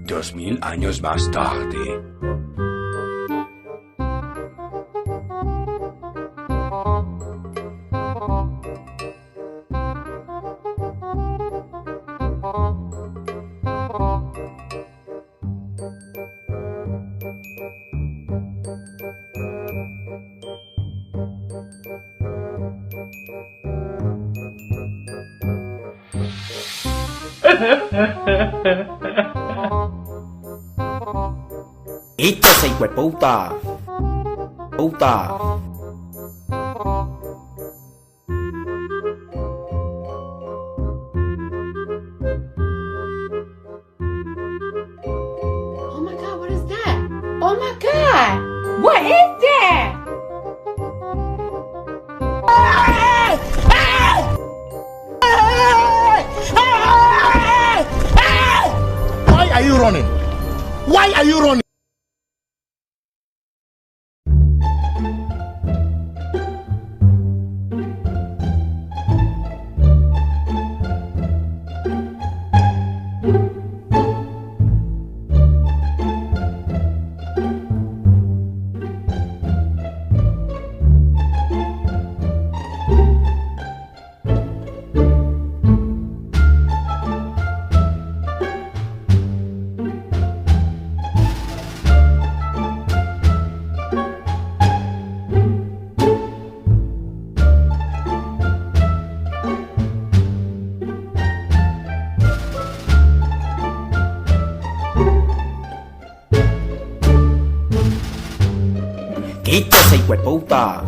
$2000 más tarde. ¡Esto es hijueputa! ¡Puta! Oh my god, what is that? Oh my god! What is that? Why are you running? Why are you running? ¡Esto es hijueputa!